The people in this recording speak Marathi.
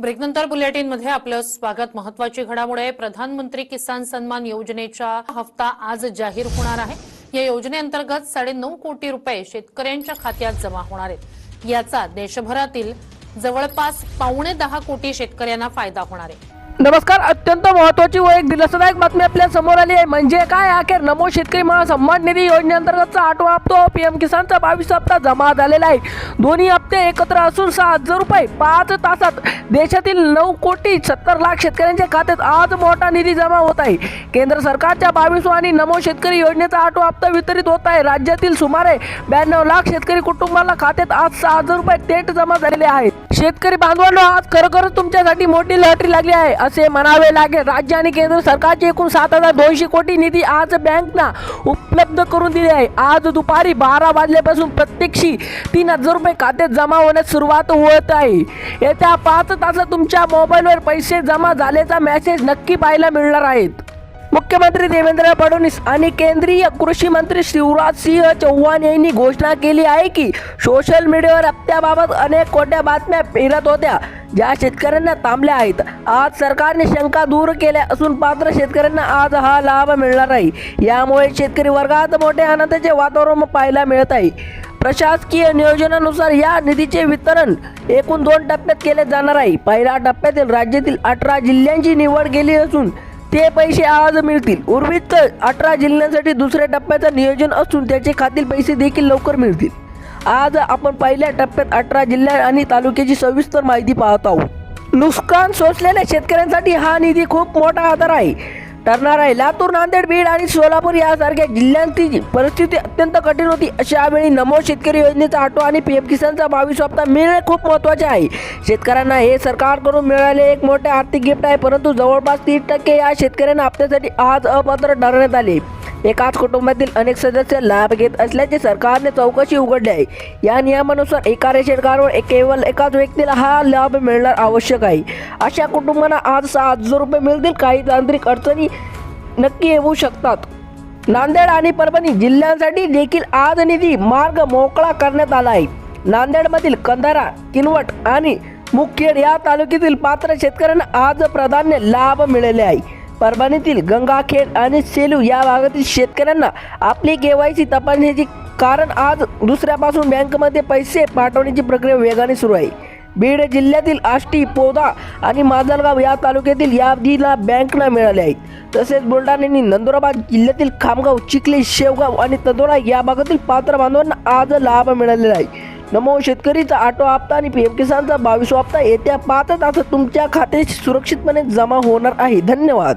ब्रेकनंतर बुलेटिनमध्ये आपलं स्वागत। महत्त्वाची घडामोड आहे। प्रधानमंत्री किसान सन्मान योजनेचा हप्ता आज जाहीर होणार आहे। या योजनेअंतर्गत 9.5 कोटी रुपये शेतकऱ्यांच्या खात्यात जमा होणार आहेत। याचा देशभरातील जवळपास 9.25 कोटी शेतकऱ्यांना फायदा होणार आहे। नमस्कार, अत्यंत महत्त्वाची व एक दिलासादायक बातमी आपल्या समोर आली आहे। म्हणजे काय, अखेर नमो शेतकरी सन्मान निधी योजनेअंतर्गतचा 8वा हप्ता पीएम किसानचा 22 हप्ता जमा झालेला आहे। दोन्ही हप्ते एकत्र असून 6,000 रुपये 5 तासात देशातील 9,70,00,000 शेतकऱ्यांच्या खात्यात आज मोठा निधी जमा होत आहे। केंद्र सरकारच्या 22वा आणि नमो शेतकरी योजनेचा 8वा हप्ता वितरित होत आहे। राज्यातील सुमारे 92 लाख शेतकरी कुटुंबाला खात्यात आज 6,000 रुपये थेट जमा झालेले आहेत। शेतकरी बांधवांनो, आज खरोखरच तुमच्यासाठी मोठी लॉटरी लागली आहे असे म्हणावे लागेल। राज्य आणि केंद्र सरकारचे एकूण 7,200 कोटी निधी आज बँकना उपलब्ध करून दिले आहे। आज दुपारी 12 वाजल्यापासून प्रत्यक्षी 3,000 रुपये खात्यात जमा होण्यास सुरुवात होत आहे। येत्या 5 तासात तुमच्या मोबाईलवर पैसे जमा झाल्याचा मेसेज नक्की पाहायला मिळणार आहेत। मुख्यमंत्री देवेंद्र फडणवीस आणि केंद्रीय कृषी मंत्री शिवराज सिंह चौहान यांनी घोषणा केली आहे की सोशल मीडियावर हप्त्याबाबत अनेक खोट्या बातम्या फिरत होत्या, ज्या शेतकऱ्यांना थांबल्या आहेत। आज सरकारने शंका दूर केल्या असून पात्र शेतकऱ्यांना आज हा लाभ मिळणार आहे। यामुळे शेतकरी वर्गात मोठे आनंदाचे वातावरण पाहायला मिळत आहे। प्रशासकीय नियोजनानुसार या निधीचे वितरण एकूण 2 टप्प्यात केले जाणार आहे। पहिल्या टप्प्यातील राज्यातील 18 जिल्ह्यांची निवड केली असून ते पैसे आज मिळतील। उर्वरित 18 जिल्ह्यांसाठी दुसऱ्या टप्प्याचं नियोजन असून त्याचे खातील पैसे देखील लवकर मिळतील। आज आपण पहिल्या टप्प्यात 18 जिल्हा आणि तालुक्याची सविस्तर माहिती पाहत आहोत। नुकसान सोसलेल्या शेतकऱ्यांसाठी हा निधी खूप मोठा आधार आहे ठरणार आहे। लातूर, नांदेड, बीड आणि सोलापूर यासारख्या जिल्ह्यांची परिस्थिती अत्यंत कठीण होती। अशा वेळी नमो शेतकरी योजनेचा 8वा आणि पीएम किसानचा 22 हप्ता मिळणे खूप महत्त्वाचे आहे। शेतकऱ्यांना हे सरकारकडून मिळाले एक मोठे आर्थिक गिफ्ट आहे, परंतु जवळपास 30% या शेतकऱ्यांना हप्त्यासाठी आज अपात्र ठरवण्यात आले। एकाच कुटुंबातील अनेक सदस्य लाभ घेत असल्याचे सरकारने चौकशी उघडली आहे। या नियमानुसार एका रेशन कार्डवर केवळ एकाच व्यक्तीला हा लाभ मिळणार आवश्यक आहे। अशा कुटुंबांना आज 6,000 रुपये मिळतील। काही तांत्रिक अडचणी नक्की येऊ शकतात। नांदेड आणि परभणी जिल्ह्यांसाठी देखील आज निधी मार्ग मोकळा करण्यात आला आहे। नांदेडमधील कंधारा, किनवट आणि मुखेड या तालुक्यातील पात्र शेतकऱ्यांना आज प्राधान्य लाभ मिळाले आहे। परभणीतील गंगाखेड आणि सेलू या भागातील शेतकऱ्यांना आपली केवायसी तपासण्याची कारण आज दुसऱ्यापासून बँकेमध्ये पैसे पाठवण्याची प्रक्रिया वेगाने सुरू आहे। बीड जिल्ह्यातील आष्टी, पोदा आणि माजलगाव या तालुक्यातील या निधीला बँकना मिळाले आहेत। तसेच बुलढाणा आणि नंदुरबार जिल्ह्यातील खामगाव, चिखली, शेवगाव आणि तंदोरा या भागातील पात्र बांधवांना आज लाभ मिळालेला आहे। नमो शेतकरीचा 8वा हप्ता आणि पीएम किसानचा 22वा हप्ता येत्या 5 तासात तुमच्या खात्यात सुरक्षितपणे जमा होणार आहे। धन्यवाद।